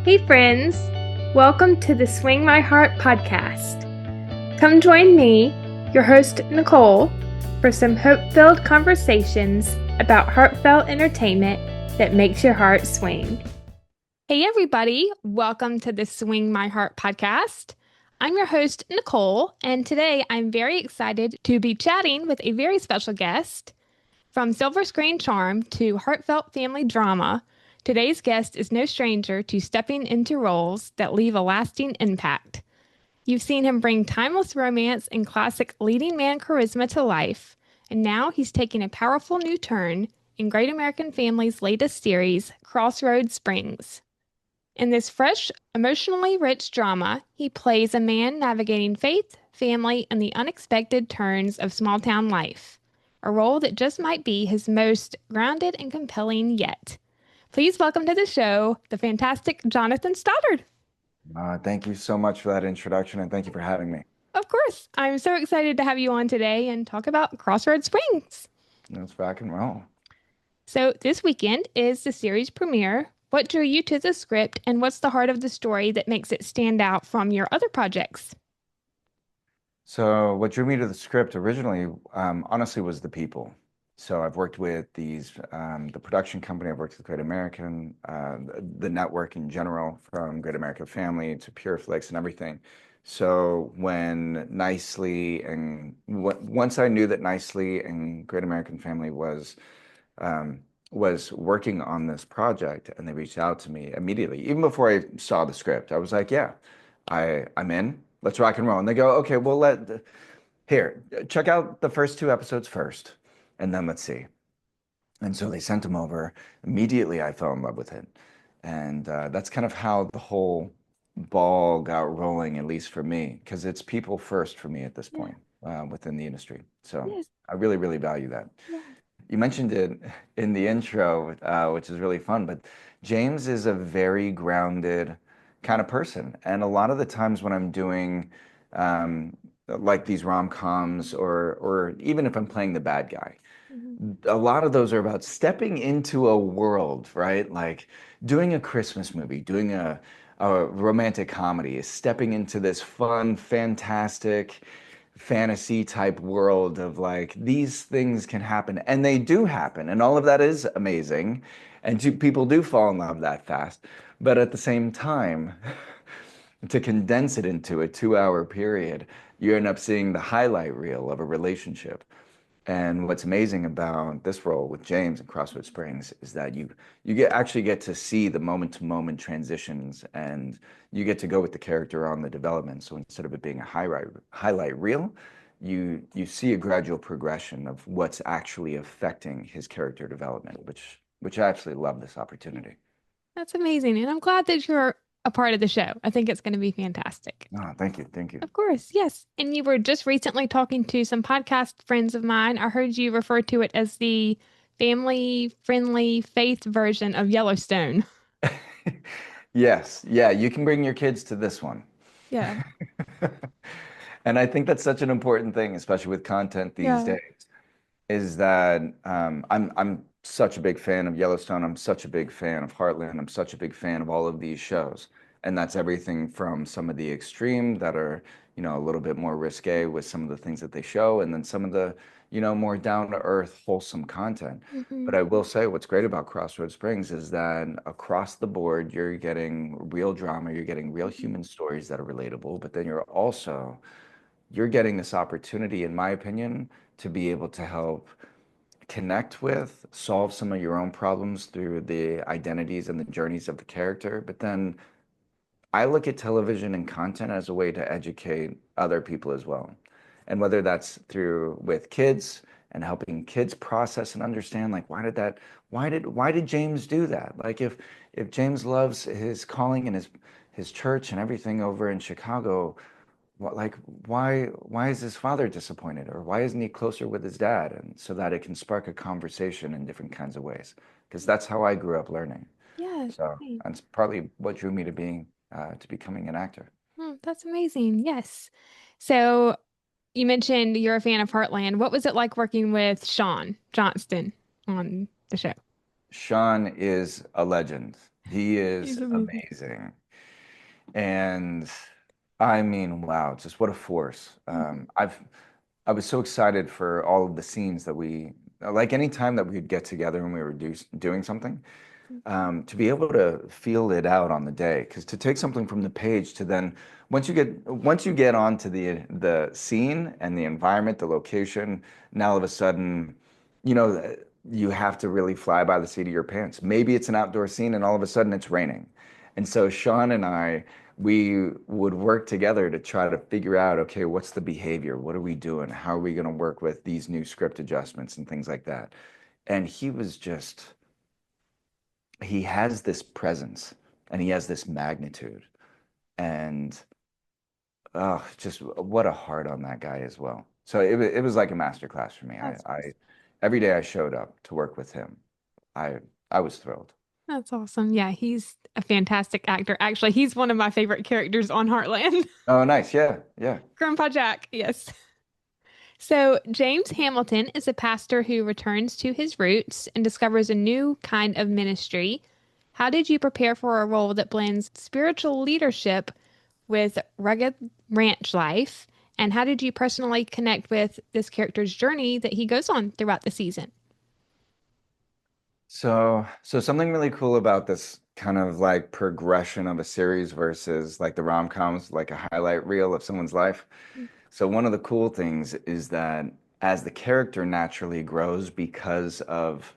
Hey, friends! Welcome to the Swing My Heart podcast. Come join me, your host, Nicole, for some hope-filled conversations about heartfelt entertainment that makes your heart swing. Hey, everybody! Welcome to the Swing My Heart podcast. I'm your host, Nicole, and today I'm very excited to be chatting with a very special guest. From silver screen charm to heartfelt family drama, today's guest is no stranger to stepping into roles that leave a lasting impact. You've seen him bring timeless romance and classic leading man charisma to life, and now he's taking a powerful new turn in Great American Family's latest series, Crossroad Springs. In this fresh, emotionally rich drama, he plays a man navigating faith, family, and the unexpected turns of small town life, a role that just might be his most grounded and compelling yet. Please welcome to the show the fantastic Jonathan Stoddard. Thank you so much for that introduction, and thank you for having me. Of course, I'm so excited to have you on today and talk about Crossroad Springs. Let's rock and roll. So, this weekend is the series premiere. What drew you to the script, and what's the heart of the story that makes it stand out from your other projects? So, what drew me to the script originally, honestly, was the people. So, I've worked with the production company. I've worked with Great American, the network in general, from Great American Family to Pure Flix and everything. So, when Nicely and once I knew that Nicely and Great American Family was working on this project, and they reached out to me immediately, even before I saw the script. I was like, "Yeah, I'm in. Let's rock and roll." And they go, "Okay, well, here, check out the first two episodes first, and then let's see." And so they sent them over. Immediately, I fell in love with it, and that's kind of how the whole ball got rolling, at least for me, because it's people first for me at this Yeah, point within the industry. So yes, I really, really value that. yeah. You mentioned it in the intro, which is really fun, but James is a very grounded kind of person. And a lot of the times when I'm doing like these rom-coms or even if I'm playing the bad guy, Mhm. a lot of those are about stepping into a world, right? Like doing a Christmas movie, doing a romantic comedy is stepping into this fun, fantastic fantasy type world of like these things can happen and they do happen and all of that is amazing and people do fall in love that fast. But at the same time, to condense it into a 2 hour period, you end up seeing the highlight reel of a relationship. And what's amazing about this role with James and Crossroad Springs is that you actually get to see the moment to moment transitions, and you get to go with the character on the development. So instead of it being a highlight reel, you see a gradual progression of what's actually affecting his character development, which I absolutely love this opportunity. That's amazing. And I'm glad that you're a part of the show. I think it's going to be fantastic. Oh, thank you, thank you. Of course, yes. And you were just recently talking to some podcast friends of mine. I heard you refer to it as the family friendly faith version of Yellowstone. Yes, yeah, you can bring your kids to this one. Yeah. And I think that's such an important thing, especially with content these Yeah. days, is that I'm such a big fan of Yellowstone. I'm such a big fan of Heartland. I'm such a big fan of all of these shows. And that's everything from some of the extreme that are, a little bit more risque with some of the things that they show, and then some of the, more down to earth, wholesome content. Hmm. But I will say what's great about Crossroad Springs is that across the board, you're getting real drama, you're getting real human stories that are relatable, but then you're getting this opportunity, in my opinion, to be able to help connect with, solve some of your own problems through the identities and the journeys of the character. But then I look at television and content as a way to educate other people as well. And whether that's through with kids and helping kids process and understand like why did James do that? Like if James loves his calling and his church and everything over in Chicago, like why is his father disappointed, or why isn't he closer with his dad? And so that it can spark a conversation in different kinds of ways, because that's how I grew up learning. Yeah. So Great. that's partly what drew me to becoming an actor. That's amazing. Yes. So you mentioned you're a fan of Heartland. What was it like working with Shaun Johnston on the show? Shaun is a legend. He is He's amazing. amazing. And I mean, wow, just what a force. I was so excited for all of the scenes that we like any time that we'd get together and we were doing something, to be able to feel it out on the day. Because to take something from the page to then once you get onto the scene and the environment, the location, now all of a sudden, you know, you have to really fly by the seat of your pants. Maybe it's an outdoor scene and all of a sudden it's raining. And so Shaun and I, we would work together to try to figure out, okay, what's the behavior? What are we doing? How are we going to work with these new script adjustments and things like that? And he was just, he has this presence and he has this magnitude. And just what a heart on that guy as well. So it was like a master class for me. That's I every day I showed up to work with him. I I was thrilled. that's awesome. Yeah, he's a fantastic actor. Actually, he's one of my favorite characters on Heartland. Oh, nice. Yeah, yeah. Grandpa Jack, yes. So, James Hamilton is a pastor who returns to his roots and discovers a new kind of ministry. How did you prepare for a role that blends spiritual leadership with rugged ranch life? And how did you personally connect with this character's journey that he goes on throughout the season? So something really cool about this kind of like progression of a series versus like the rom-coms, like a highlight reel of someone's life. So one of the cool things is that as the character naturally grows because of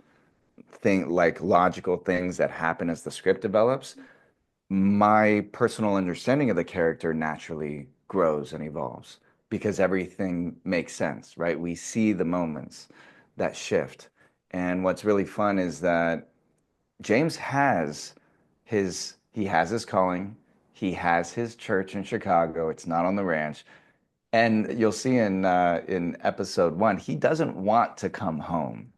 like logical things that happen as the script develops, my personal understanding of the character naturally grows and evolves because everything makes sense, right? We see the moments that shift. And what's really fun is that James has he has his calling. He has his church in Chicago. It's not on the ranch. And you'll see in episode 1, he doesn't want to come home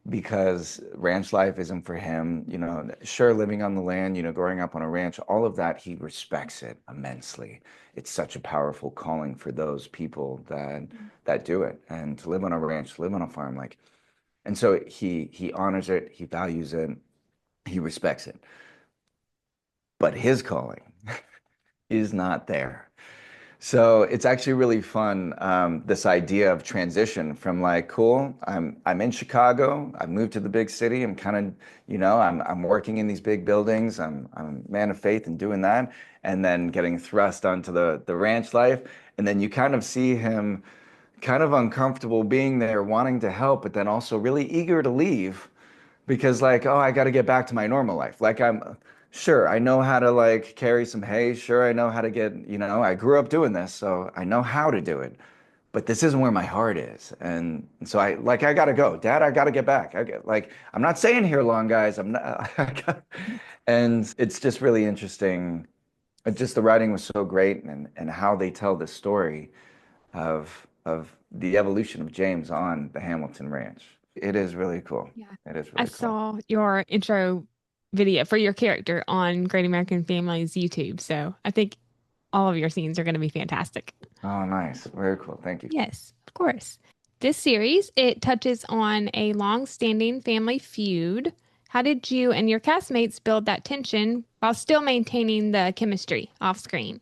because ranch life isn't for him. You know, sure, living on the land, you know, growing up on a ranch, all of that, he respects it immensely. It's such a powerful calling for those people that do it. And to live on a ranch, to live on a farm, like, and so he honors it, he values it, he respects it. But his calling is not there. So it's actually really fun, this idea of transition from like, cool, I'm in Chicago, I moved to the big city, I'm kind of, you know, I'm working in these big buildings, I'm a man of faith and doing that, and then getting thrust onto the ranch life, and then you kind of see him kind of uncomfortable being there, wanting to help, but then also really eager to leave because like, oh, I got to get back to my normal life. Like I'm sure I know how to like carry some hay. Sure, I know how to get, you know, I grew up doing this, so I know how to do it. But this isn't where my heart is. And so I got to go. Dad, I got to get back. I'm not staying here long, guys. I'm not and it's just really interesting. Just the writing was so great and how they tell the story of the evolution of James on the Hamilton Ranch. It is really cool. Yeah. It is I really cool. saw your intro video for your character on Great American Family's YouTube, so I think all of your scenes are going to be fantastic. Oh, nice. Very cool. Thank you. Yes, of course. This series, it touches on a long-standing family feud. How did you and your castmates build that tension while still maintaining the chemistry off screen?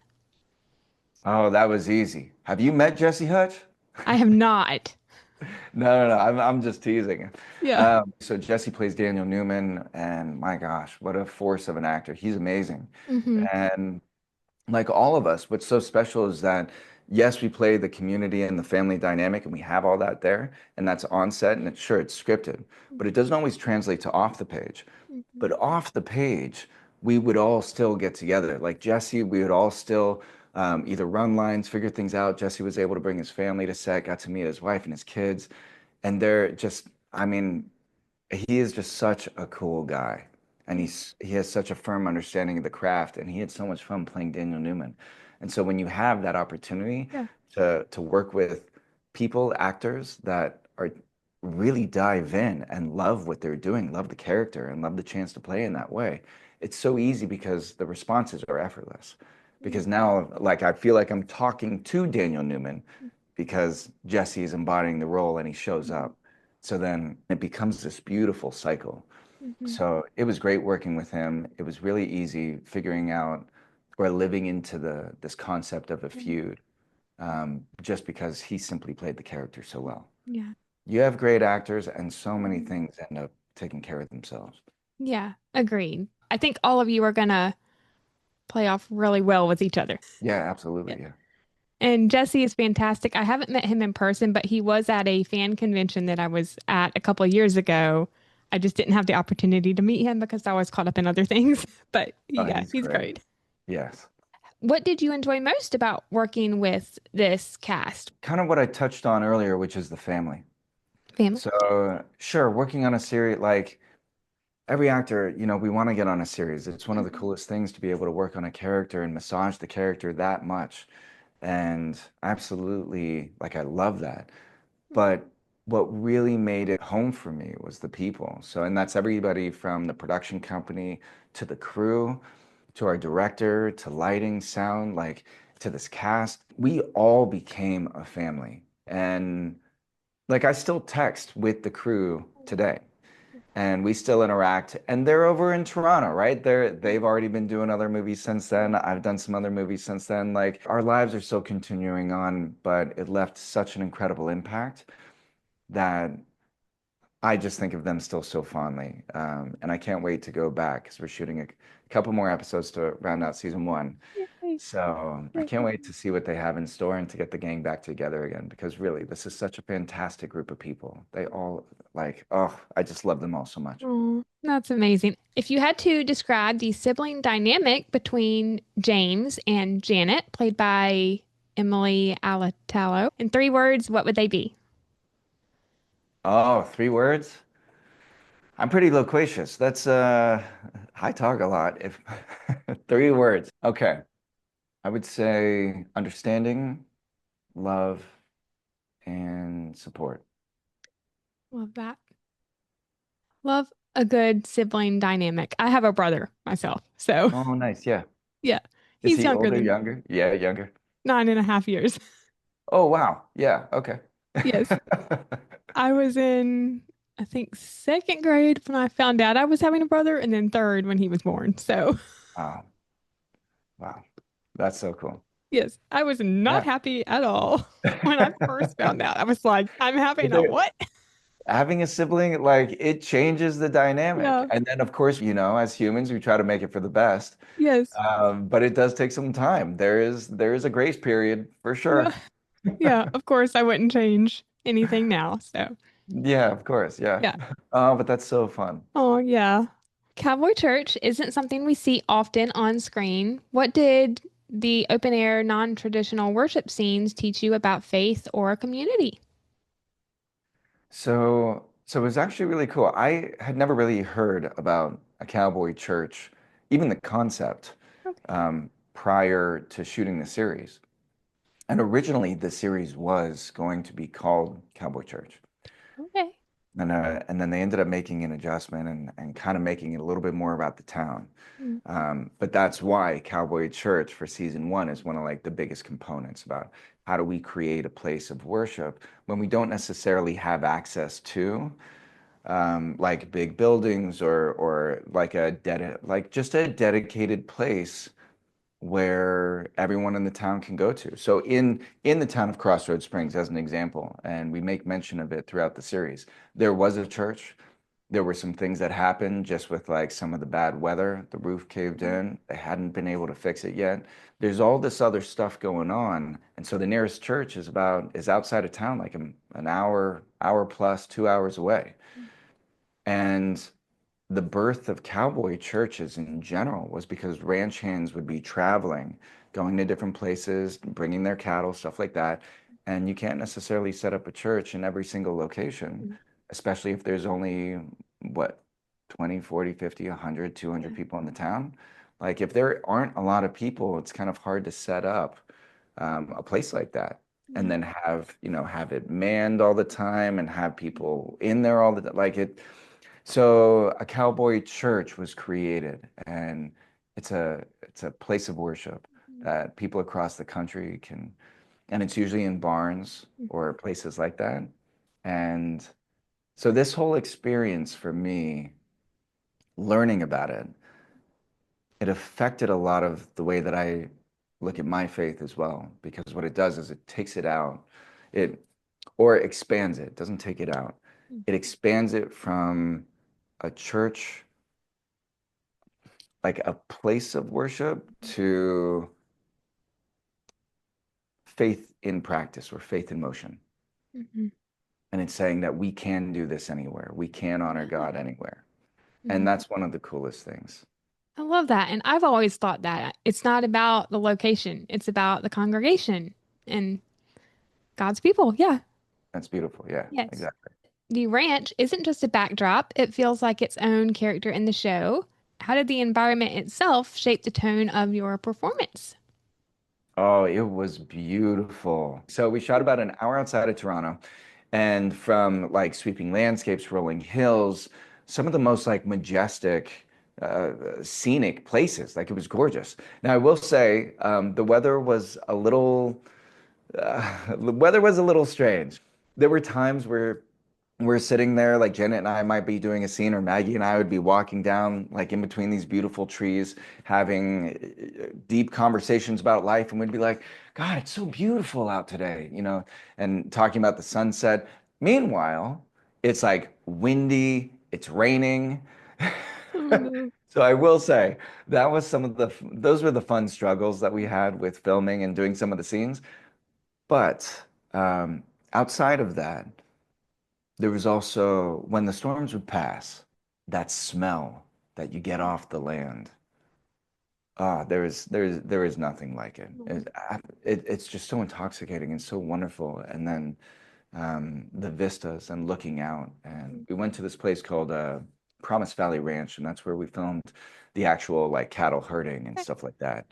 Oh, that was easy. Have you met Jesse Hutch? I have not. No, no, no. I'm just teasing. Yeah. So Jesse plays Daniel Newman, and my gosh, what a force of an actor. He's amazing. Hmm. And like all of us, what's so special is that yes, we play the community and the family dynamic, and we have all that there, and that's on set, and it's sure it's scripted, but it doesn't always translate to off the page. Hmm. But off the page, we would all still get together. Like Jesse, we would all still either run lines, figure things out. Jesse was able to bring his family to set, got to meet his wife and his kids, and they're just, I mean, he is just such a cool guy, and he has such a firm understanding of the craft, and he had so much fun playing Daniel Newman. And so when you have that opportunity Yeah. to work with people, actors that are really dive in and love what they're doing, love the character, and love the chance to play in that way, it's so easy because the responses are effortless. Because now, like, I feel like I'm talking to Daniel Newman because Jesse is embodying the role and he shows up. So then it becomes this beautiful cycle. Mm-hmm. So it was great working with him. It was really easy figuring out or living into this concept of a feud, just because he simply played the character so well. Yeah. You have great actors, and so many Mhm. things end up taking care of themselves. Yeah, agreed. I think all of you are gonna play off really well with each other. Yeah, Yeah. absolutely. Yeah. And Jesse is fantastic. I haven't met him in person, but he was at a fan convention that I was at a couple of years ago. I just didn't have the opportunity to meet him because I was caught up in other things. But Oh, yeah, he's he's great. great. Yes. What did you enjoy most about working with this cast? Kind of what I touched on earlier, which is the family. Family? So, sure, working on a series, like every actor, we want to get on a series. It's one of the Mhm. coolest things to be able to work on a character and massage the character that much. And absolutely, like, I love that. But what really made it home for me was the people. So, and that's everybody from the production company to the crew to our director to lighting, sound, like to this cast. We all became a family. And like I still text with the crew today and we still interact, and they're over in Toronto, right? They've already been doing other movies since then. I've done some other movies since then. Like our lives are still continuing on, but it left such an incredible impact that I just think of them still so fondly. And I can't wait to go back because we're shooting a couple more episodes to round out season one. Yay. So I can't wait to see what they have in store and to get the gang back together again because really, this is such a fantastic group of people. They all like, oh, I just love them all so much. Oh, that's amazing. If you had to describe the sibling dynamic between James and Janet, played by Emily Alatalo, in 3 words, what would they be? Oh, 3 words? I'm pretty loquacious. That's I talk a lot. If 3 words. Okay. I would say understanding, love, and support. Love that. Love a good sibling dynamic. I have a brother myself, so Oh, nice. Yeah. yeah, Is he's he younger older, than me, younger? Yeah, younger. 9.5 years. Oh, wow. Yeah, okay. Yes, I was in, I think, second grade when I found out I was having a brother, and then third when he was born. So Wow. Wow. That's so cool. yes, I was not Yeah. happy at all when I first found out. I was like, I'm having a There- what? Having a sibling, like it changes the dynamic. Yeah, And then, of course, as humans, we try to make it for the best. yes, But it does take some time. There is a grace period for yeah, sure. yeah. Of course, I wouldn't change anything now. So Yeah, of course. Yeah. yeah. Oh, but that's so fun. Oh, yeah. Cowboy Church isn't something we see often on screen. What did the open air, non-traditional worship scenes teach you about faith or community? So it was actually really cool. I had never really heard about a cowboy church, even the concept, Okay. prior to shooting the series. And originally, the series was going to be called Cowboy Church. Okay. And then they ended up making an adjustment and kind of making it a little bit more about the town. Mm, But that's why Cowboy Church for season one is one of like the biggest components about how do we create a place of worship when we don't necessarily have access to like big buildings or like like just a dedicated place where everyone in the town can go to. So in the town of Crossroad Springs, as an example, and we make mention of it throughout the series, there was a church. There were some things that happened just with like some of the bad weather. The roof caved mm, in. They hadn't been able to fix it yet. There's all this other stuff going on, and so the nearest church is outside of town, like an hour plus, 2 hours away. mm, And the birth of cowboy churches in general was because ranch hands would be traveling, going to different places, bringing their cattle, stuff like that. And you can't necessarily set up a church in every single location, mm. especially if there's only, what, 20, 40, 50, 100, 200 Yeah. people in the town. Like if there aren't a lot of people, it's kind of hard to set up a place like that. And Yeah. then have it manned all the time and have people in there all the time. So a cowboy church was created, and it's a place of worship Mm, that people across the country can, and it's usually in barns mm, or places like that. And so this whole experience for me learning about it, it affected a lot of the way that I look at my faith as well. Because what it does is it takes it out, it or expands it, doesn't take it out. It expands it from a church, like a place of worship, to faith in practice or faith in motion. Mhm. And it's saying that we can do this anywhere. We can honor Yeah. God anywhere. And Mhm. that's one of the coolest things. I love that. And I've always thought that it's not about the location, it's about the congregation and God's people. Yeah. That's beautiful. Yeah, Yes. exactly. The ranch isn't just a backdrop, it feels like its own character in the show. How did the environment itself shape the tone of your performance? Oh, it was beautiful. So we shot about an hour outside of Toronto, and from like sweeping landscapes, rolling hills, some of the most like majestic, scenic places. Like it was gorgeous. Now I will say, the weather was a little, the weather was a little strange. There were times where we're sitting there, like Janet and I might be doing a scene, or Maggie and I would be walking down, like in between these beautiful trees, having deep conversations about life, and we'd be like, God, it's so beautiful out today, and talking about the sunset. Meanwhile, it's like windy, it's raining. Oh no. So I will say that was those were the fun struggles that we had with filming and doing some of the scenes. But outside of that, there was also, when the storms would pass, that smell that you get off the land. There is nothing like it. It's just so intoxicating and so wonderful. And then the vistas and looking out. And we went to this place called Promise Valley Ranch, and that's where we filmed the actual like cattle herding and stuff like that.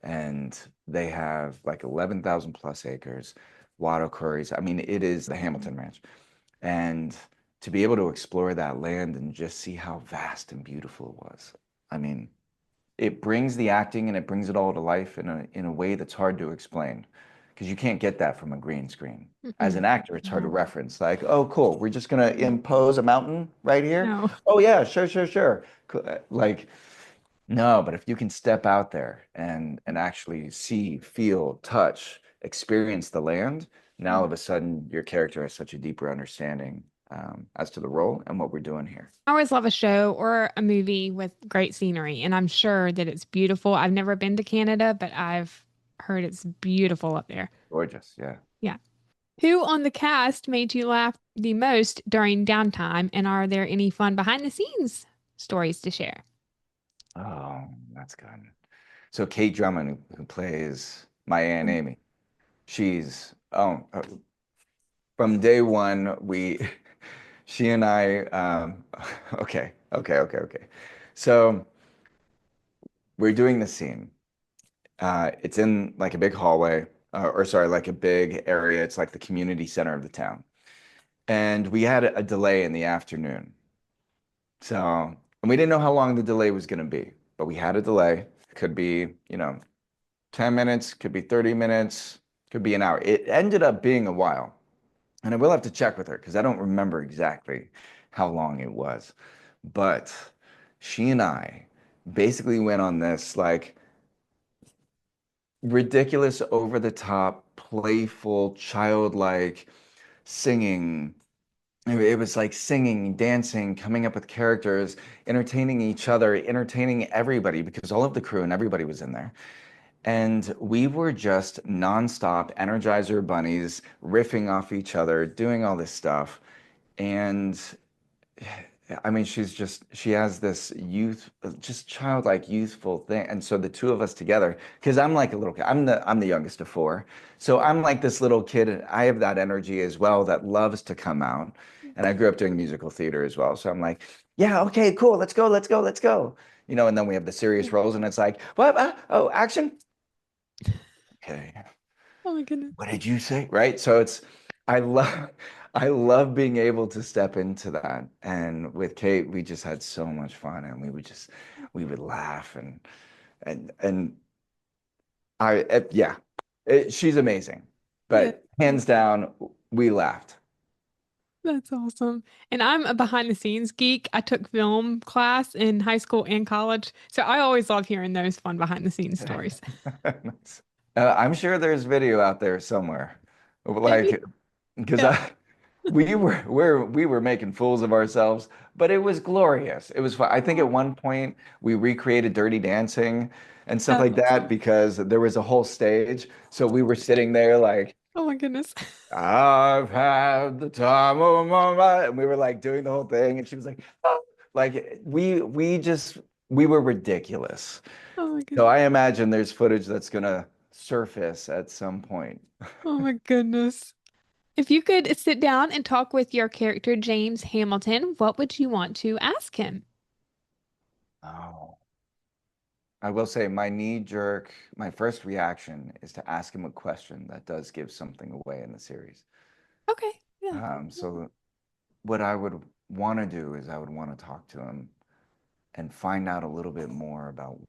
And they have like 11,000 plus acres, water quarries. I mean, it is the Hamilton Ranch. And to be able to explore that land and just see how vast and beautiful it was. I mean, it brings the acting and it brings it all to life in a way that's hard to explain because you can't get that from a green screen. As Mm-mm. an actor, it's hard to No. reference. Like, oh, cool, we're just gonna impose a mountain right here. No. Oh yeah, sure, sure, sure. Like, no, but if you can step out there and actually see, feel, touch, experience the land, now all of a sudden your character has such a deeper understanding as to the role and what we're doing here. I always love a show or a movie with great scenery, and I'm sure that it's beautiful. I've never been to Canada, but I've heard it's beautiful up there. Gorgeous, yeah. Yeah. Who on the cast made you laugh the most during downtime, and are there any fun behind the scenes stories to share? Oh, that's good. So Kate Drummond, who plays my Aunt Amy, she's from day one she and I okay. So we're doing the scene. It's in like a big hallway, or sorry, like a big area. It's like the community center of the town. And we had a delay in the afternoon. So, and we didn't know how long the delay was going to be, but we had a delay. Could be, 10 minutes, could be 30 minutes, could be an hour. It ended up being a while. And I will have to check with her because I don't remember exactly how long it was. But she and I basically went on this like ridiculous, over the top, playful, childlike singing. It was like singing, dancing, coming up with characters, entertaining each other, entertaining everybody because all of the crew and everybody was in there. And we were just nonstop Energizer bunnies, riffing off each other, doing all this stuff. And I mean, she has this just childlike, youthful thing. And so the two of us together, because I'm like a little kid, I'm the youngest of four. So I'm like this little kid, and I have that energy as well that loves to come out. And I grew up doing musical theater as well. So I'm like, yeah, okay, cool, let's go, let's go, let's go. And then we have the serious roles, and it's like, what? Oh, action. Okay. Oh my goodness. What did you say? Right? So I love I love being able to step into that. And with Kate, we just had so much fun, and we would laugh, and yeah, she's amazing. Yeah. But hands down, we laughed. That's awesome. And I'm a behind the scenes geek. I took film class in high school and college. So I always love hearing those fun behind the scenes stories. Nice. I'm sure there's video out there somewhere, Maybe. like because Yeah. we were making fools of ourselves, but it was glorious. It was fun. I think at Oh, one point we recreated Dirty Dancing and stuff that's like that awesome. because there was a whole stage. So we were sitting there like, Oh my goodness. I've had the time of my life, and we were like doing the whole thing, and she was like, oh, like we were ridiculous. Oh my So goodness. I imagine there's footage that's gonna surface at some point. Oh my goodness. If you could sit down and talk with your character, James Hamilton, what would you want to ask him? Oh. I will say my knee jerk, my first reaction is to ask him a question that does give something away in the series. Okay. Yeah. So what I would want to do is I would want to talk to him and find out a little bit more about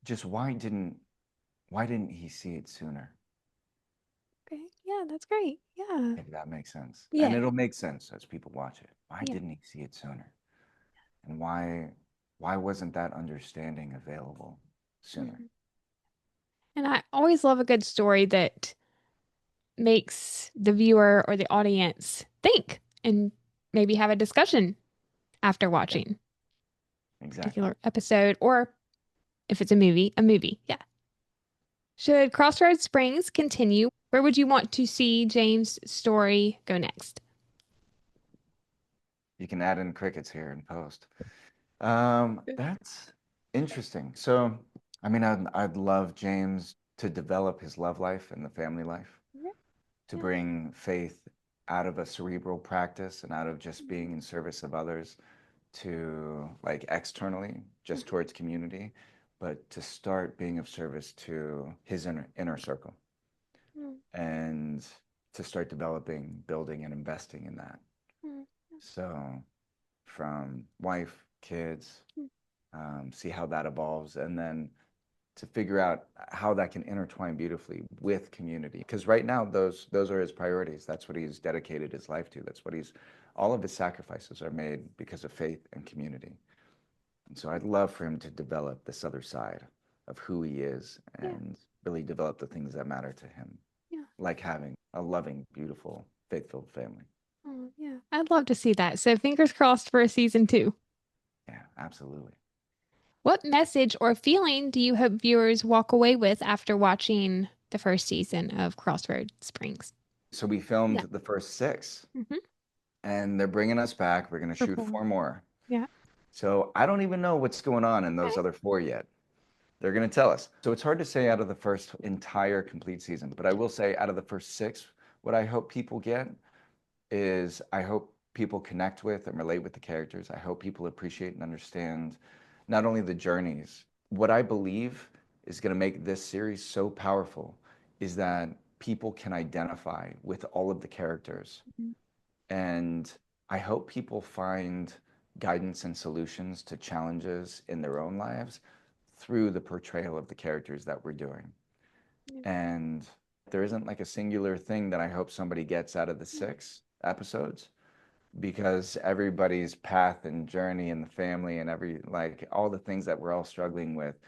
just why didn't he see it sooner? Okay. Yeah, that's great. Yeah. If that makes sense. And Yeah. it'll make sense as people watch it. Why Yeah. didn't he see it sooner? And why wasn't that understanding available sooner? Mhm. And I always love a good story that makes the viewer or the audience think and maybe have a discussion after Yeah, watching a exactly. particular episode, or if it's a movie, a movie. Yeah. Should Crossroad Springs continue? Where would you want to see James' story go next? You can add in crickets here in post. That's interesting. So, I mean, I'd love James to develop his love life and the family life, Yeah. to Yeah. bring faith out of a cerebral practice and out of just being Mhm. in service of others to like externally, just Mhm. towards community, but to start being of service to his inner circle Mhm. and to start developing, building, and investing in that. Mhm. So, from wife, kids, Mhm. see how that evolves, and then to figure out how that can intertwine beautifully with community. Because right now, those are his priorities. That's what he's dedicated his life to. That's what he's all of his sacrifices are made because of faith and community. And so I'd love for him to develop this other side of who he is Yeah. and really develop the things that matter to him, Yeah. like having a loving, beautiful, faith-filled family. Oh, yeah. I'd love to see that. So fingers crossed for a season two. Yeah, absolutely. What message or feeling do you hope viewers walk away with after watching the first season of Crossroad Springs? So we Yeah. filmed the first six, Hmm. and they're bringing us back. We're going to For shoot four. four more. Yeah. So I don't even know what's going on in those Okay. other four yet. They're going to tell us. So it's hard to say out of the first entire complete season, but I will say out of the first six, what I hope people get is I hope people connect with and relate with the characters. I hope people appreciate and understand not only the journeys. What I believe is going to make this series so powerful is that people can identify with all of the characters. Mhm. And I hope people find guidance and solutions to challenges in their own lives through the portrayal of the characters that we're doing. Yeah. And there isn't like a singular thing that I hope somebody gets out of the Mhm. six episodes because everybody's path and journey and the family and every like all the things that we're all struggling with,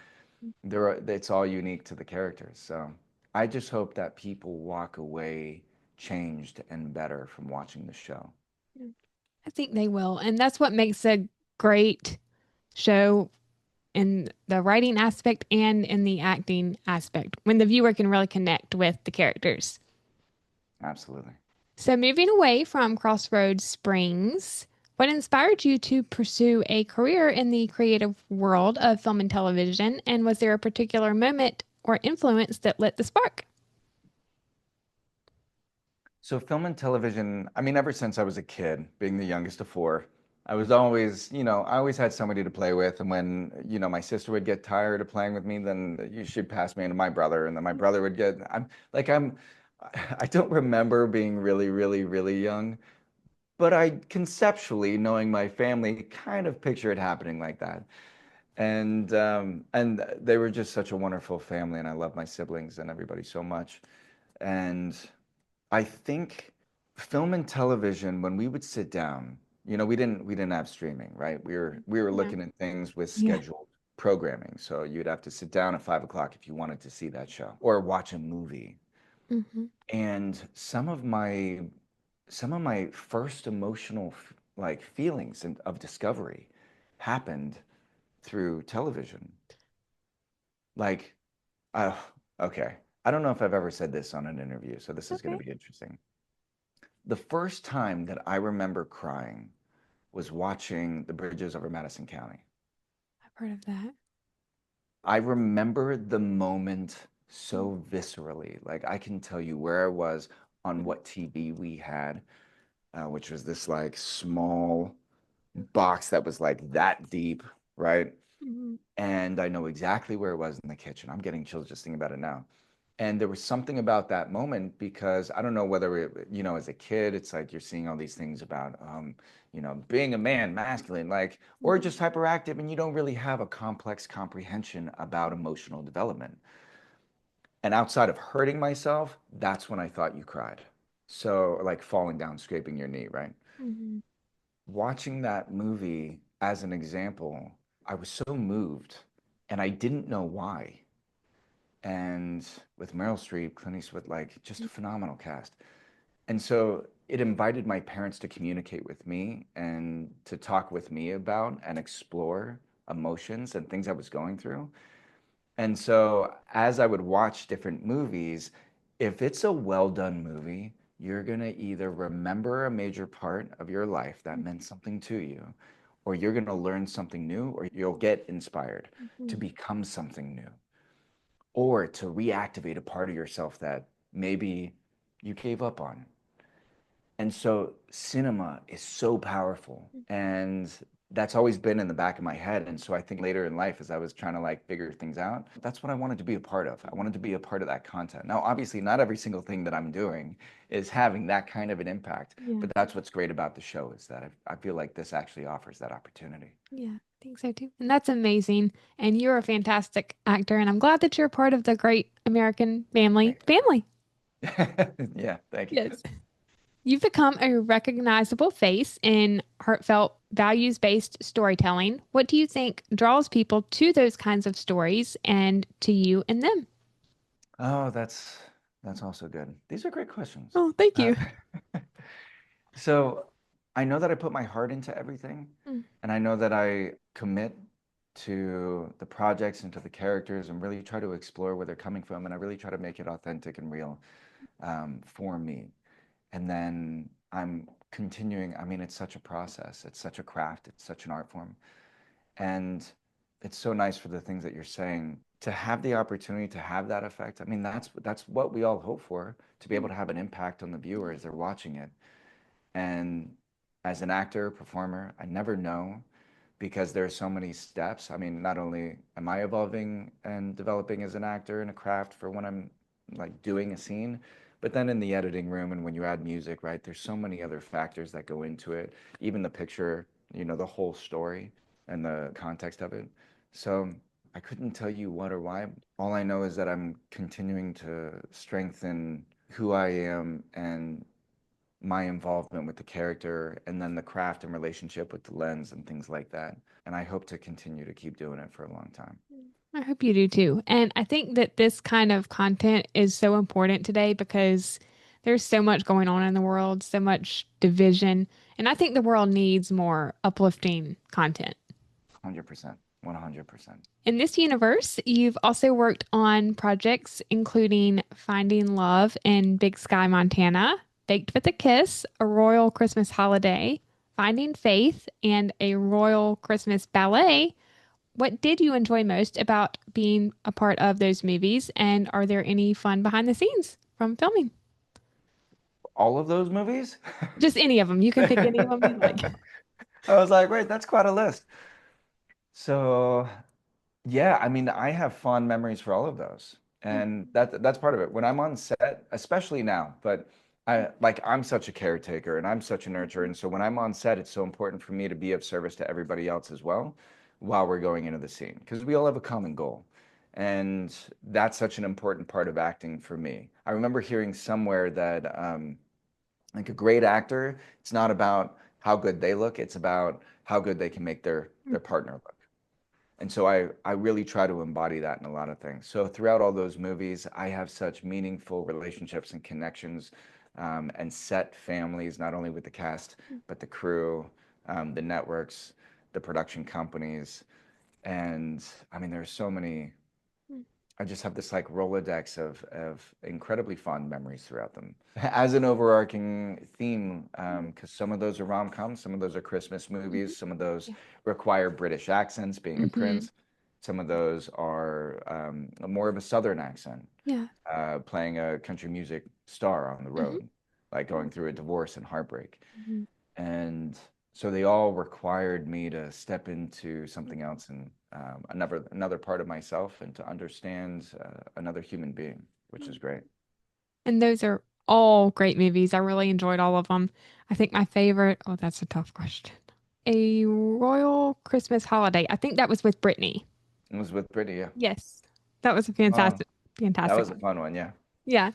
it's all unique to the characters. So I just hope that people walk away changed and better from watching the show. Yeah. I think they will. And that's what makes a great show in the writing aspect and in the acting aspect, when the viewer can really connect with the characters. Absolutely. So, moving away from Crossroads Springs, what inspired you to pursue a career in the creative world of film and television? And was there a particular moment or influence that lit the spark? So film and television, I mean, ever since I was a kid, being the youngest of four, I was always, I always had somebody to play with. And when, my sister would get tired of playing with me, then she'd pass me into my brother. And then my brother would I don't remember being really, really, really young, but I conceptually, knowing my family, kind of picture it happening like that. And they were just such a wonderful family. And I love my siblings and everybody so much. And I think film and television, when we would sit down, we didn't have streaming, right? We were Yeah. looking at things with Yeah. scheduled programming. So you'd have to sit down at 5 o'clock if you wanted to see that show or watch a movie. Hmm. And some of my first emotional like feelings of discovery happened through television. Like, uh, okay, I don't know if I've ever said this on an interview, so this is going Okay. to be interesting. The first time that I remember crying was watching The Bridges over Madison County. I've heard of that. I remember the moment so viscerally. Like I can tell you where I was on what TV we had, which was this like small box that was like that deep, right? Mm-hmm. And I know exactly where it was in the kitchen. I'm getting chills just thinking about it now. And there was something about that moment because I don't know whether as a kid, it's like you're seeing all these things about, being a man, masculine, like, or just hyperactive, and you don't really have a complex comprehension about emotional development. And outside of hurting myself, that's when I thought you cried. So, like falling down, scraping your knee, right? Mm-hmm. Watching that movie as an example, I was so moved and I didn't know why. And with Meryl Streep, Clint Eastwood, like just a phenomenal cast. And so it invited my parents to communicate with me and to talk with me about and explore emotions and things I was going through. And so as I would watch different movies, if it's a well done movie, you're going to either remember a major part of your life that meant something to you, or you're going to learn something new, or you'll get inspired to Mm-hmm. become something new, or to reactivate a part of yourself that maybe you gave up on. And so cinema is so powerful. And that's always been in the back of my head. And so I think later in life, as I was trying to like figure things out, that's what I wanted to be a part of. I wanted to be a part of that content. Now, obviously, not every single thing that I'm doing is having that kind of an impact. Yeah. But that's what's great about the show is that I feel like this actually offers that opportunity. Yeah. I think so too. And that's amazing. And you're a fantastic actor. And I'm glad that you're part of the great American family. Thank Family. you. Yeah, thank you. Yes. You've become a recognizable face in heartfelt, values based storytelling. What do you think draws people to those kinds of stories and to you and them? Oh, that's also good. These are great questions. Oh, thank Uh, you. So I know that I put my heart into everything, Mm, and I know that I commit to the projects and to the characters and really try to explore where they're coming from, and I really try to make it authentic and real for me. And then I'm continuing. I mean, it's such a process, it's such a craft, it's such an art form. And it's so nice for the things that you're saying to have the opportunity to have that effect. I mean, that's what we all hope for, to be able mm, to have an impact on the viewer as they're watching it. And as an actor, performer, I never know because there are so many steps. I mean, not only am I evolving and developing as an actor in a craft for when I'm like doing a scene, but then in the editing room and when you add music, right, there's so many other factors that go into it, even the picture, the whole story and the context of it. So I couldn't tell you what or why. All I know is that I'm continuing to strengthen who I am and my involvement with the character and then the craft and relationship with the lens and things like that. And I hope to continue to keep doing it for a long time. I hope you do too. And I think that this kind of content is so important today because there's so much going on in the world, so much division. And I think the world needs more uplifting content. 100%. 100%. In this universe, you've also worked on projects including Finding Love in Big Sky, Montana, Baked with a Kiss, A Royal Christmas Holiday, Finding Faith, and A Royal Christmas Ballet. What did you enjoy most about being a part of those movies? And are there any fun behind the scenes from filming? All of those movies? Just any of them. You can pick any of them you like. I was like, wait, that's quite a list. So yeah, I mean, I have fond memories for all of those. And that's part of it. When I'm on set, especially now, but I'm such a caretaker and I'm such a nurturer. And so when I'm on set, it's so important for me to be of service to everybody else as well while we're going into the scene because we all have a common goal. And that's such an important part of acting for me. I remember hearing somewhere that Like a great actor, it's not about how good they look, it's about how good they can make their partner look. And so I really try to embody that in a lot of things. So throughout all those movies, I have such meaningful relationships and connections, and set families, not only with the cast, but the crew, the networks, the production companies. And I mean, there's so many. I just have this like Rolodex of incredibly fond memories throughout them. As an overarching theme, because some of those are rom-coms, some of those are Christmas movies, some of those Yeah. require British accents, being a Mm-hmm. prince. Some of those are more of a Southern accent, Yeah. playing a country music star on the Mm-hmm. road, like going through a divorce and heartbreak. Mm-hmm. And so they all required me to step into something else and another part of myself and to understand another human being, which is great. And those are all great movies. I really enjoyed all of them. I think my favorite, oh, that's a tough question. A Royal Christmas Holiday. I think that was with Brittany. It was with Brittany, yeah. Yes. That was a Oh, that fantastic was a one. fun one, yeah. Yeah.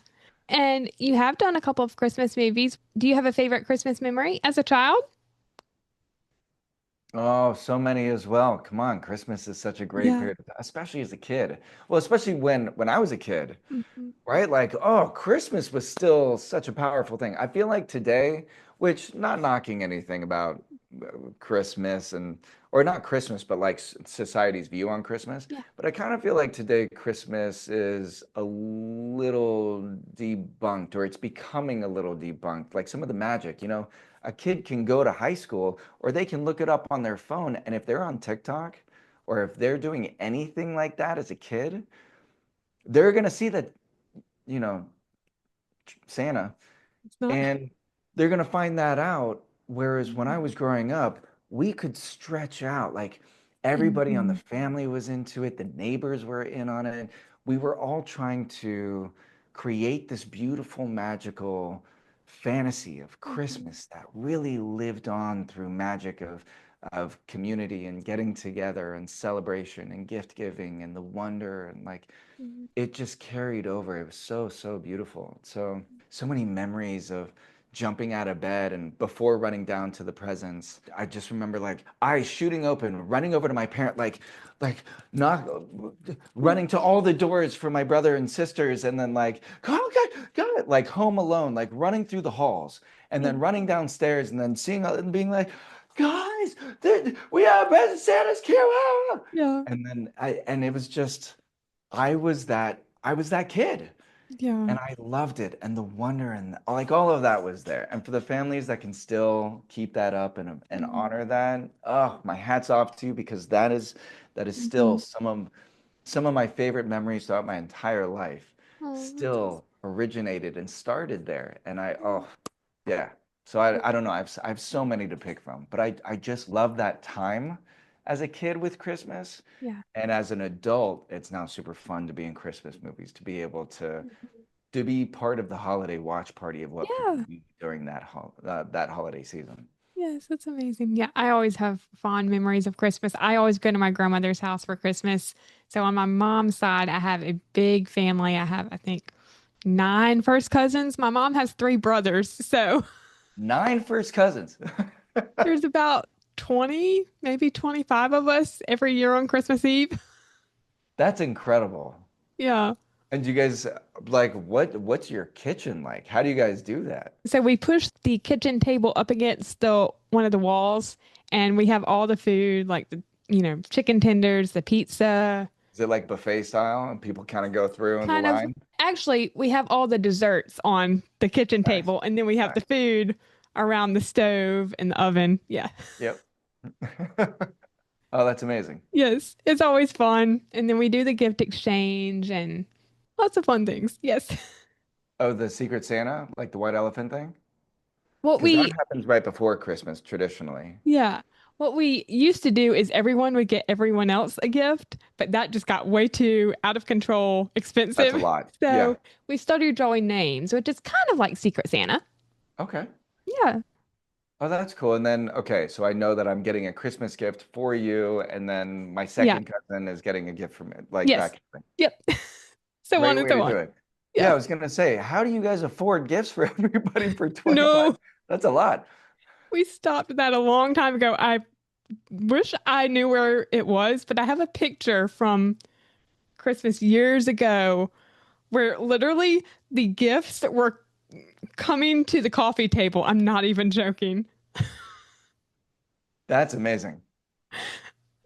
And you have done a couple of Christmas movies. Do you have a favorite Christmas memory as a child? Oh, so many as well. Come on, Christmas is such a great Yeah. period, especially as a kid. Well, especially when I was a kid. Hmm. Right? Like, oh, Christmas was still such a powerful thing. I feel like today, which not knocking anything about Christmas and, or not Christmas, but like society's view on Christmas. Yeah. But I kind of feel like today Christmas is a little debunked, or it's becoming a little debunked. Like some of the magic, a kid can go to high school or they can look it up on their phone. And if they're on TikTok or if they're doing anything like that as a kid, they're going to see that you know, Santa, It's not. and they're going to find that out. Whereas when I Mhm. was growing up, we could stretch out. Like everybody on the Mhm. family was into it, the neighbors were in on it. We were all trying to create this beautiful, magical fantasy of Mhm. Christmas that really lived on through magic of community and getting together and celebration and gift giving and the wonder and like Mhm. it just carried over. It was so, so beautiful. So many memories of jumping out of bed and before running down to the presents. I just remember like eyes shooting open, running over to my parent, like knock, running to all the doors for my brother and sisters, and then like, oh God, God, like home alone, like running through the halls, and then running downstairs, and then seeing and being like, guys, we have a present, Santa's here, ah!" Yeah. And it was just. I was that kid Yeah. and I loved it and the wonder and like all of that was there. And for the families that can still keep that up and Mhm. honor that, oh, my hat's off to you because that is still Mhm. some of my favorite memories throughout my entire life Oh, that's awesome. still originated and started there. And Mm. yeah. So I don't know. I have so many to pick from, but I just love that time as a kid with Christmas. Yeah. And as an adult, it's now super fun to be in Christmas movies, to be able Mhm. to be part of the holiday watch party of what people Yeah. do during that holiday season. Yes, that's amazing. Yeah, I always have fond memories of Christmas. I always go to my grandmother's house for Christmas. So on my mom's side, I have a big family. I have, I think, nine first cousins. My mom has three brothers. So Nine first cousins. there's about 20, maybe 25 of us every year on Christmas Eve. That's incredible. Yeah. And you guys like what's your kitchen like? How do you guys do that? So we push the kitchen table up against the one of the walls and we have all the food like the chicken tenders, the pizza, Is it like buffet style and people kind of go through in the kind of. line? Actually, we have all the desserts on the kitchen Nice. table and then we have the Nice. food around the stove and the oven. Yeah. Yep. Oh, that's amazing. Yes, it's always fun. And then we do the gift exchange and lots of fun things. Yes. Oh, the Secret Santa, like the white elephant thing? What Because that we happens right before Christmas traditionally. Yeah. What we used to do is everyone would get everyone else a gift, but that just got way too out of control, That's a expensive. lot. Yeah. So we started drawing names, which is kind of like Secret Santa. Okay. Yeah. Oh, that's cool. And then, okay, so I know that I'm getting a Christmas gift for you, and then my Yeah. second cousin is getting a gift from it, like that Yes. kind of thing. Yep. So on Great and way so to do on. it. Yeah, Yeah. I was gonna say, how do you guys afford gifts for everybody for 25? No, That's a lot. we stopped that a long time ago. I wish I knew where it was, but I have a picture from Christmas years ago where literally the gifts were coming to the coffee table. I'm not even joking. That's amazing.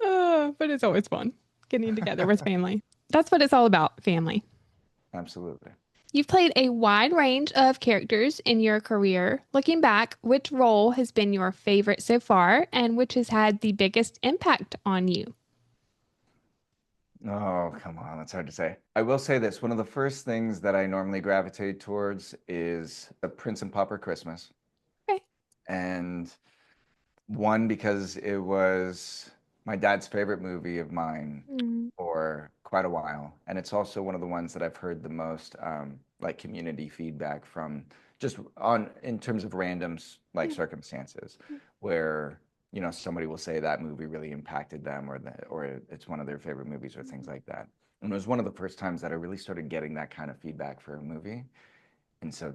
But it's always fun getting together with family. That's what it's all about, family. Absolutely. You've played a wide range of characters in your career. Looking back, which role has been your favorite so far and which has had the biggest impact on you? Oh, come on. That's hard to say. I will say this. One of the first things that I normally gravitate towards is A Prince and Pauper Christmas. Okay. And one, because it was my dad's favorite movie of mine Mm, for quite a while. And it's also one of the ones that I've heard the most like community feedback from just on in terms of like yeah. circumstances where, somebody will say that movie really impacted them or it's one of their favorite movies or things like that. And it was one of the first times that I really started getting that kind of feedback for a movie. And so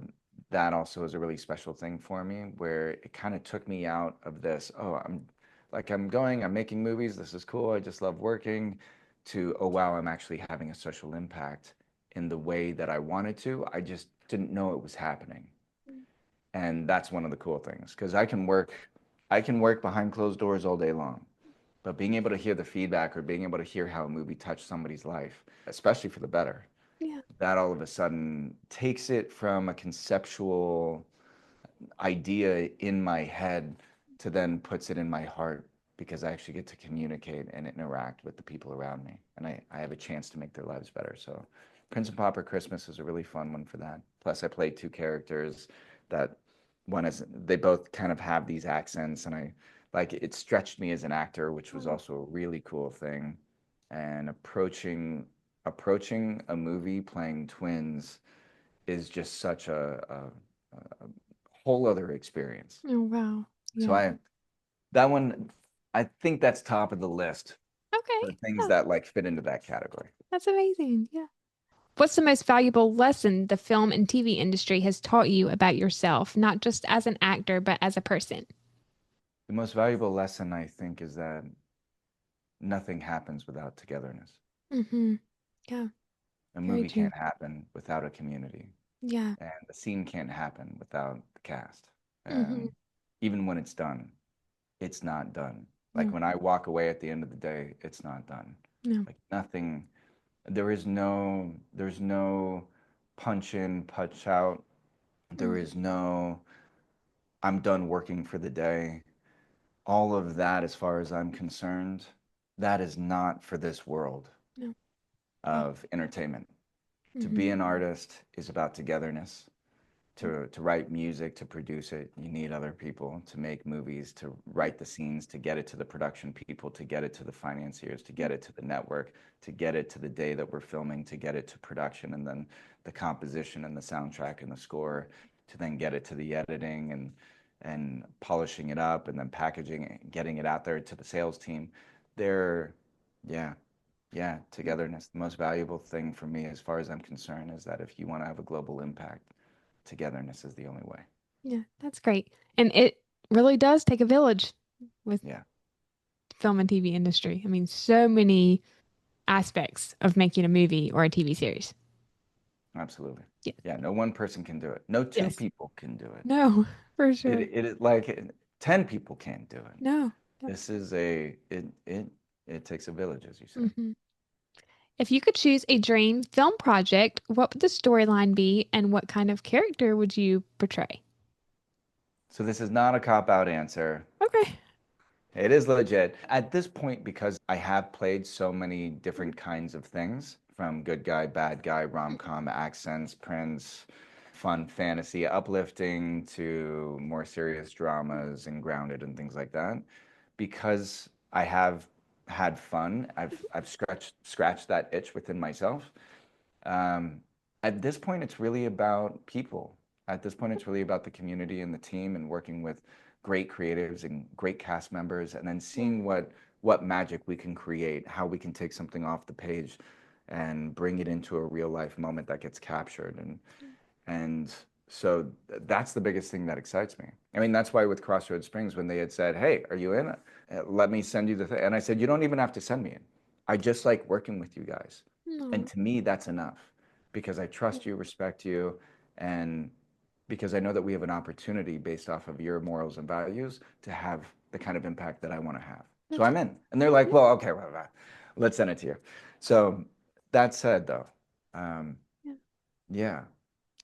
that also is a really special thing for me where it kind of took me out of this, oh, I'm making movies, this is cool, I just love working, to, oh, wow, I'm actually having a social impact in the way that I wanted to. I just didn't know it was happening. And that's one of the cool things because I can work behind closed doors all day long. But being able to hear the feedback or being able to hear how a movie touched somebody's life, especially for the better, Yeah. that all of a sudden takes it from a conceptual idea in my head to then puts it in my heart because I actually get to communicate and interact with the people around me. And I have a chance to make their lives better. So Prince and Pauper Christmas is a really fun one for that. Plus I played two characters that one is they both kind of have these accents and I like it stretched me as an actor, which was Oh, also a really cool thing. And approaching a movie playing twins is just such a whole other experience. oh, wow. So Yeah. that one, I think that's top of the list Okay. for things Yeah. that like fit into that category. That's amazing. Yeah. What's the most valuable lesson the film and TV industry has taught you about yourself, not just as an actor, but as a person? The most valuable lesson I think is that nothing happens without togetherness. Mm-hmm. Yeah. A Very movie true. can't happen without a community, Yeah. and the scene can't happen without the cast. Mm-hmm. And even when it's done, it's not done. Like No. when I walk away at the end of the day, it's not done. No. Like nothing, there's no punch in, punch out. There Mm, is no I'm done working for the day. All of that, as far as I'm concerned, that is not for this world no. Yeah. of entertainment. To Mm-hmm. be an artist is about togetherness. To write music, to produce it, you need other people. To make movies, to write the scenes, to get it to the production people, to get it to the financiers, to get it to the network, to get it to the day that we're filming, to get it to production, and then the composition and the soundtrack and the score, to then get it to the editing and polishing it up and then packaging it, getting it out there to the sales team. They're, yeah, yeah, togetherness. The most valuable thing for me, as far as I'm concerned, is that if you want to have a global impact, togetherness is the only way. Yeah. That's great. And it really does take a village with Yeah, film and TV industry. I mean, so many aspects of making a movie or a TV series. absolutely. Yeah. Yeah, no one person can do it. No two Yes. people can do it. No, for It sure. it is like 10 people can't do it. No. No. This is a it takes a village, as you say. Mm-hmm. If you could choose a dream film project, what would the storyline be and what kind of character would you portray? So this is not a cop-out answer. Okay. It is legit. At this point, because I have played so many different kinds of things, from good guy, bad guy, rom-com, accents, prince, fun fantasy, uplifting to more serious dramas and grounded and things like that. Because I have had fun, I've scratched that itch within myself. Um, at this point, it's really about people. At this point, it's really about the community and the team and working with great creatives and great cast members, and then Yeah. seeing what magic we can create, how we can take something off the page and bring it into a real life moment that gets captured. And so that's the biggest thing that excites me. I mean, that's why with Crossroad Springs, when they had said, "Hey, are you in? Let me send you the thing." And I said, "You don't even have to send me in. I just like working with you guys." And No. to me, that's enough because I Yeah. trust you, respect you, and because I know that we have an opportunity based off of your morals and values to have the kind of impact that I want to have. So That's I'm in. And they're like, yeah. "Well, okay, well, let's send it to you." So that said, though, um, Yeah. yeah,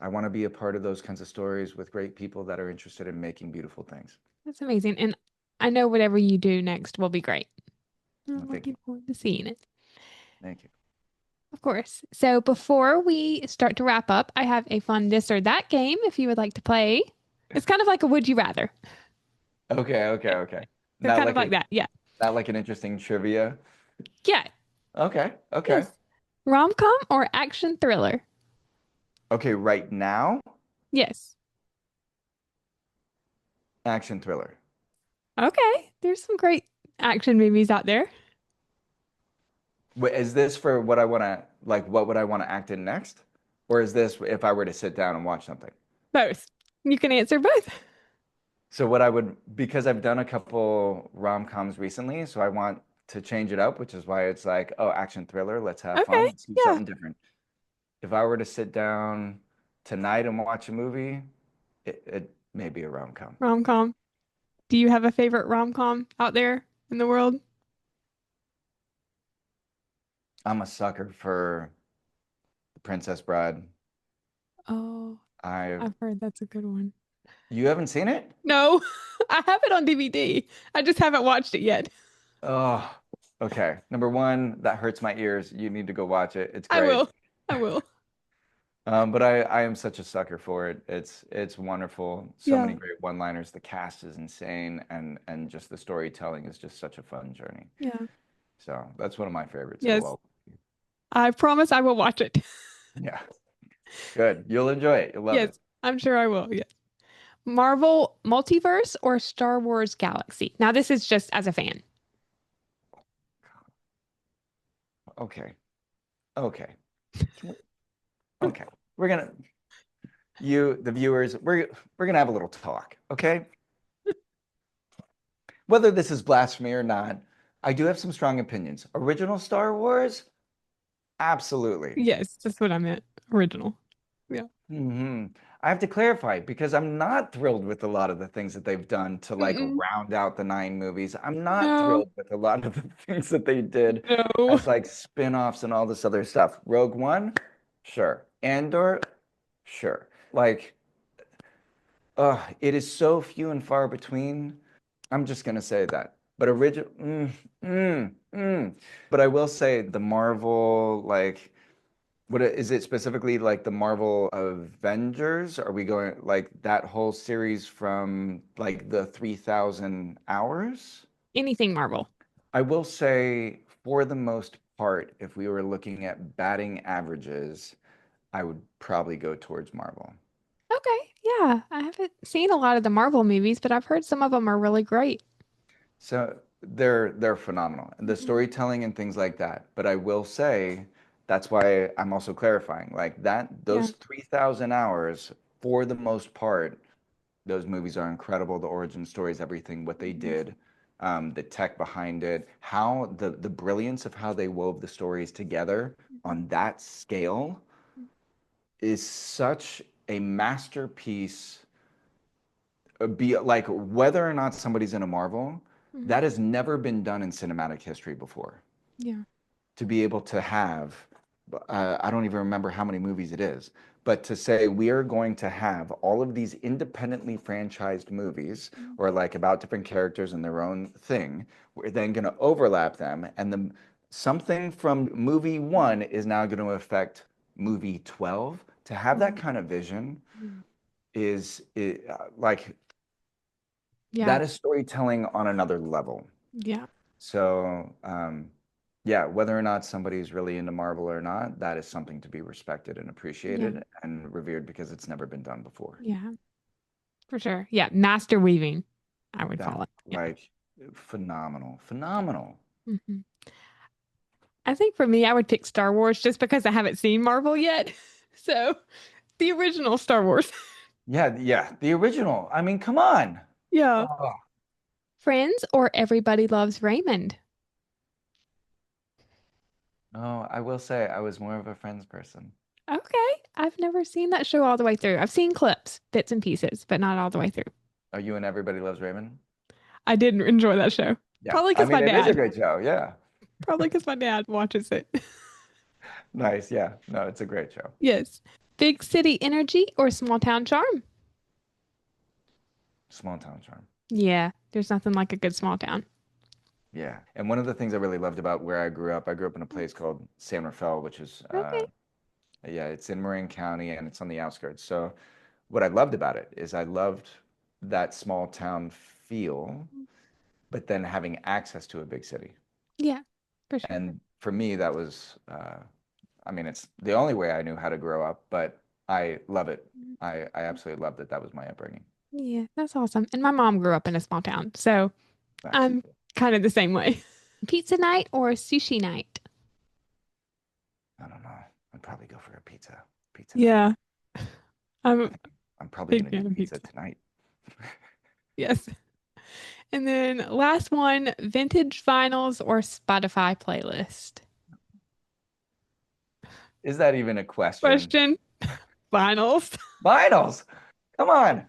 I want to be a part of those kinds of stories with great people that are interested in making beautiful things. That's amazing. And I know whatever you do next will be great. Well, I'm thank you. looking forward to seeing it. Thank you. Of course. So before we start to wrap up, I have a fun this or that game if you would like to play. It's kind of like a would you rather. Okay, okay, Yeah. okay. So Not kind of like like a that. Yeah. not like an interesting trivia. Yeah. Okay, okay. Yes. Rom-com or action thriller? Okay, right now, Yes. action thriller. Okay. There's some great action movies out there. Wait, is this for what I want to like what would I want to act in next? Or is this if I were to sit down and watch something? Both. You can answer both. So what I would because I've done a couple rom-coms recently, so I want to change it up, which is why it's like, oh, action thriller, let's have fun, Okay. let's do Yeah. something different. If I were to sit down tonight and watch a movie, it may be a rom-com. Rom-com. Do you have a favorite rom-com out there in the world? I'm a sucker for The Princess Bride. Oh, I I've heard that's a good one. You haven't seen it? No, I have it on DVD. I just haven't watched it yet. Oh, okay. Number one, that hurts my ears. You need to go watch it. It's I great. will. I will. But I am such a sucker for it. It's wonderful. So many Yeah. great one-liners. The cast is insane, and just the storytelling is just such a fun journey. Yeah. So that's one of my favorites. It'll Yes. all, I promise I will watch it. yeah, good. You'll enjoy it. You'll love it. Yes, I'm sure I will. Yes. Marvel Multiverse or Star Wars Galaxy? Now, this is just as a fan. Okay. Okay. Can we, okay. We're gonna the viewers, we're gonna have a little talk, okay? Whether this is blasphemy or not, I do have some strong opinions. Original Star Wars? Absolutely. Yes, that's what I meant. Original. Yeah. hmm I have to clarify because I'm not thrilled with a lot of the things that they've done to like Mm-mm. round out the nine movies. I'm not No, thrilled with a lot of the things that they did no. as like spin-offs and all this other stuff. Rogue One? Sure. Andor? Sure. Like, it is so few and far between. I'm just gonna say that. But original, But I will say the Marvel, like, is it specifically like the Marvel Avengers? Are we going like that whole series from like the 3,000 hours? Anything Marvel. I will say, for the most part, if we were looking at batting averages, I would probably go towards Marvel. Okay. Yeah. I haven't seen a lot of the Marvel movies, but I've heard some of them are really great. So they're phenomenal. And the Mhm. storytelling and things like that. But I will say that's why I'm also clarifying. Like that Yeah. those 3,000 hours, for the most part, those movies are incredible. The origin stories, everything, what they Mhm. did, the tech behind it, how the brilliance of how they wove the stories together Mhm. on that scale is such a masterpiece. Be like whether or not somebody's in a Marvel, Mhm. that has never been done in cinematic history before. Yeah. To be able to have, I don't even remember how many movies it is, but to say we are going to have all of these independently franchised movies Mhm. or like about different characters and their own thing, we're then going to overlap them, and something from movie one is now going to affect movie 12. To have that Mhm. kind of vision Mhm. is like Yeah. that is storytelling on another level. Yeah. So, yeah, whether or not somebody's really into Marvel or not, that is something to be respected and Yeah. appreciated and revered because it's never been done before. Yeah. For sure. Yeah. Master weaving, I would That call it. Yeah. like phenomenal, phenomenal. Hmm. I think for me, I would pick Star Wars just because I haven't seen Marvel yet. So the original Star Wars. Yeah, yeah, the original. I mean, come on. Yeah. Oh, Friends or Everybody Loves Raymond? no, I will say I was more of a Friends person. Okay. I've never seen that show all the way through. I've seen clips, bits and pieces, but not all the way through. Are you and Everybody Loves Raymond? I did enjoy that show. Yeah, Probably I because mean, my it is a dad. great show. Yeah. Probably because my dad watches it. Nice. Yeah. No, it's a great show. Yes. Big city energy or small town charm? Small town charm. Yeah, there's nothing like a good small town. Yeah. And one of the things I really loved about where I grew up in a place called San Rafael, which is, Okay. yeah, it's in Marin County and it's on the outskirts. So what I loved about it is I loved that small town feel, but then having access to a big city. Yeah, for sure. And for me, that was, I mean, it's the only way I knew how to grow up, but I love it. I absolutely loved it. That was my upbringing. Yeah, that's awesome. And my mom grew up in a small town, so Nice. I'm kind of the same way. Pizza night or sushi night? I don't know. I'd probably go for a pizza. Pizza night. Yeah, I'm a I'm probably big gonna do fan of pizza pizza. tonight. Yes. And then last one, vintage vinyls or Spotify playlist? Is that even a question? Question, vinyls. Vinyls. Come on.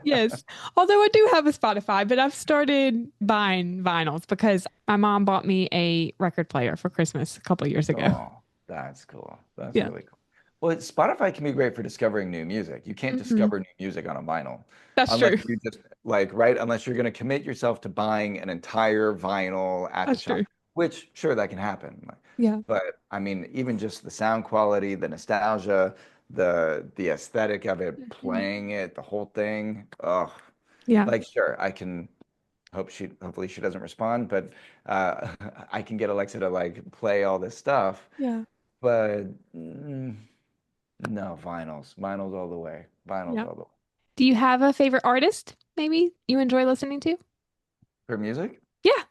Yes. Although I do have a Spotify, but I've started buying vinyls because my mom bought me a record player for Christmas a couple years ago. Oh, that's cool. That's Yeah, really cool. Well, Spotify can be great for discovering new music. You can't hmm discover new music on a vinyl that's unless true. you just like, right? Unless you're going to commit yourself to buying an entire vinyl at the That's shop, true. which sure that can happen. Yeah. But I mean, even just the sound quality, the nostalgia, the aesthetic of it, hmm playing it, the whole thing. Oh, Yeah. like sure, I can hopefully she doesn't respond, but uh, I can get Alexa to like play all this stuff. Yeah. But no, vinyls all the way, vinyls Yeah. all the way. Do you have a favorite artist maybe you enjoy listening to? For music, Yeah.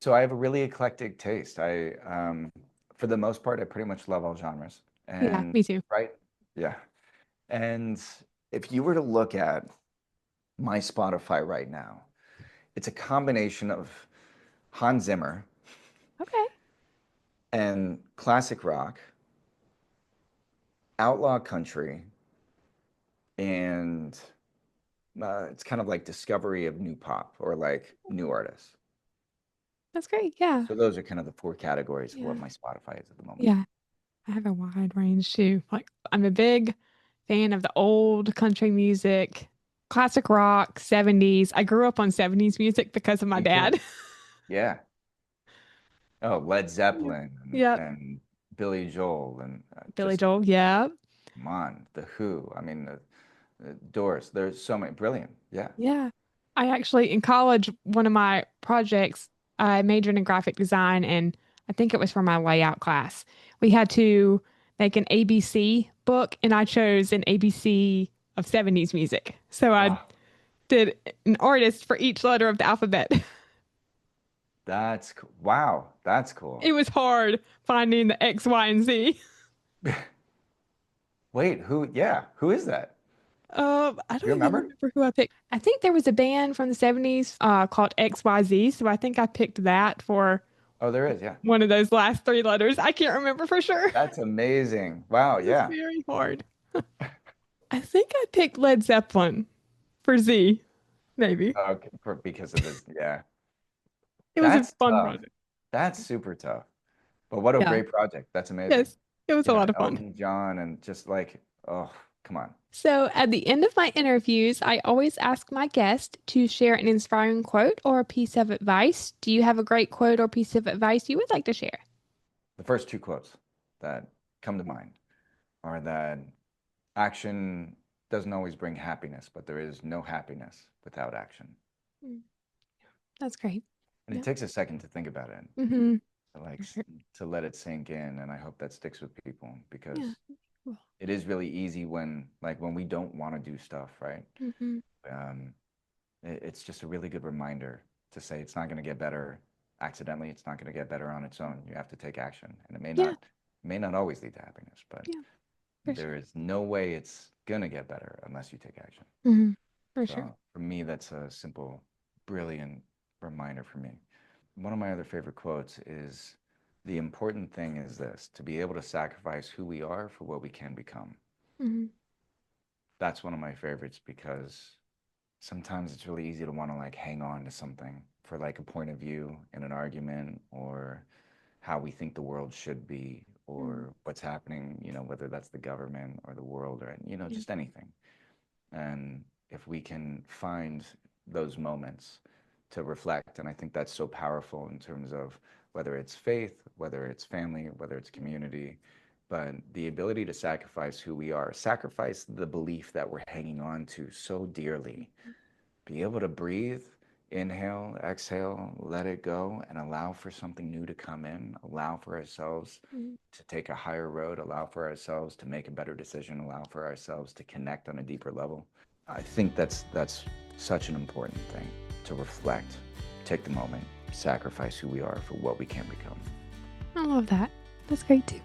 so I have a really eclectic taste. For the most part, I pretty much love all genres. Yeah, And me too. right, yeah. And if you were to look at my Spotify right now, it's a combination of Hans Zimmer Okay. and classic rock, outlaw country, and it's kind of like discovery of new pop or like new artists. That's great. Yeah. So those are kind of the four categories of what Yeah. my Spotify is at the moment. Yeah. I have a wide range too. Like I'm a big fan of the old country music, classic rock, 70s. I grew up on 70s music because of my Me too. dad. Yeah. Oh, Led Yep. Zeppelin Yep. and Billy Joel and Billy just Joel. Yeah. come on, The Who. I mean, the Doors. There's so many. Brilliant. Yeah. Yeah. I actually, in college, one of my projects, I majored in graphic design, and I think it was for my layout class. We had to make an ABC book, and I chose an ABC of 70s music. So I Oh, did an artist for each letter of the alphabet. that's cool. Wow. That's cool. It was hard finding the X, Y, and Z. Wait, who? Yeah. Who is that? I You don't even remember? remember who I picked. I think there was a band from the 70s called XYZ, so I think I picked that for Oh, there is. Yeah. one of those last three letters. I can't remember for sure. That's amazing. Wow. It was Yeah. very hard. I think I picked Led Zeppelin for Z, maybe. Okay. Because of this. Yeah. It was a That's fun tough. project. That's super tough. But what a Yeah. great project. That's amazing. Yes, it was You a know, lot of fun. Elton John and just like, oh, come on. So, at the end of my interviews, I always ask my guest to share an inspiring quote or a piece of advice. Do you have a great quote or piece of advice you would like to share? The first two quotes that come to mind are that action doesn't always bring happiness, but there is no happiness without action. Mm, that's great. And it Yeah. takes a second to think about it, Mm-hmm. like For sure. to let it sink in. And I hope that sticks with people Yeah. because Cool. it is really easy when we don't want to do stuff, right? Mm-hmm. It's just a really good reminder to say it's not going to get better accidentally. It's not going to get better on its own. You have to take action, and it Yeah. may not always lead to happiness, but Yeah, for there sure. is no way it's going to get better unless you take action. Mm-hmm. For So sure. for me, that's a simple, brilliant reminder for me. One of my other favorite quotes is, the important thing is this, to be able to sacrifice who we are for what we can become. Mm-hmm. That's one of my favorites, because sometimes it's really easy to want to like hang on to something for like a point of view in an argument, or how we think the world should be, or what's happening, whether that's the government or the world, or, just anything. And if we can find those moments to reflect, and I think that's so powerful in terms of whether it's faith, whether it's family, whether it's community, but the ability to sacrifice who we are, sacrifice the belief that we're hanging on to so dearly, be able to breathe, inhale, exhale, let it go, and allow for something new to come in, allow for ourselves to take a higher road, allow for ourselves to make a better decision, allow for ourselves to connect on a deeper level. I think that's such an important thing, to reflect, take the moment, sacrifice who we are for what we can become. I love that. That's great too.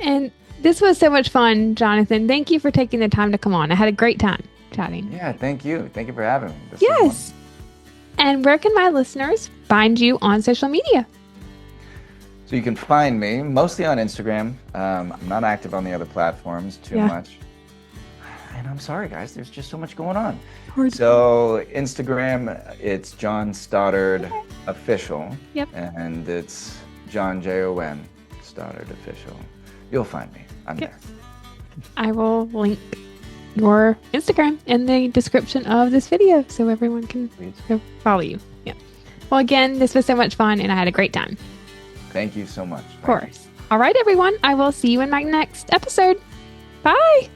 And this was so much fun, Jonathan. Thank you for taking the time to come on. I had a great time chatting. Yeah, thank you. Thank you for having me. This was Yes. And where can my listeners find you on social media? So you can find me mostly on Instagram. I'm not active on the other platforms too much. And I'm sorry, guys, there's just so much going on. So Instagram, it's John Stoddard Official. Yep. And it's John Jon Stoddard Official. You'll find me. I'm there. I will link your Instagram in the description of this video so everyone can go follow you. Yeah. Well, again, this was so much fun and I had a great time. Thank you so much. Of course. All right, everyone. I will see you in my next episode. Bye.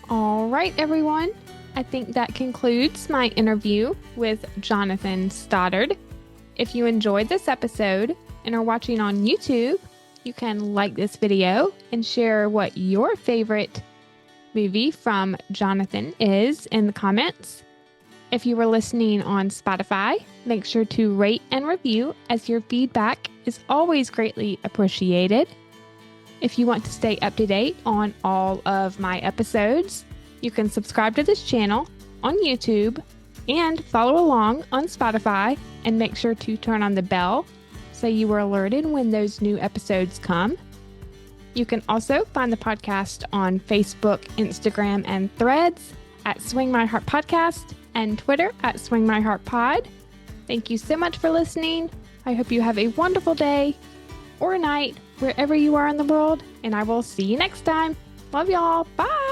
All right, everyone. I think that concludes my interview with Jonathan Stoddard. If you enjoyed this episode and are watching on YouTube, you can like this video and share what your favorite movie from Jonathan is in the comments. If you were listening on Spotify, make sure to rate and review, as your feedback is always greatly appreciated. If you want to stay up to date on all of my episodes, you can subscribe to this channel on YouTube and follow along on Spotify, and make sure to turn on the bell so you are alerted when those new episodes come. You can also find the podcast on Facebook, Instagram, and Threads at Swing My Heart Podcast, and Twitter at Swing My Heart Pod. Thank you so much for listening. I hope you have a wonderful day or night wherever you are in the world, and I will see you next time. Love y'all. Bye.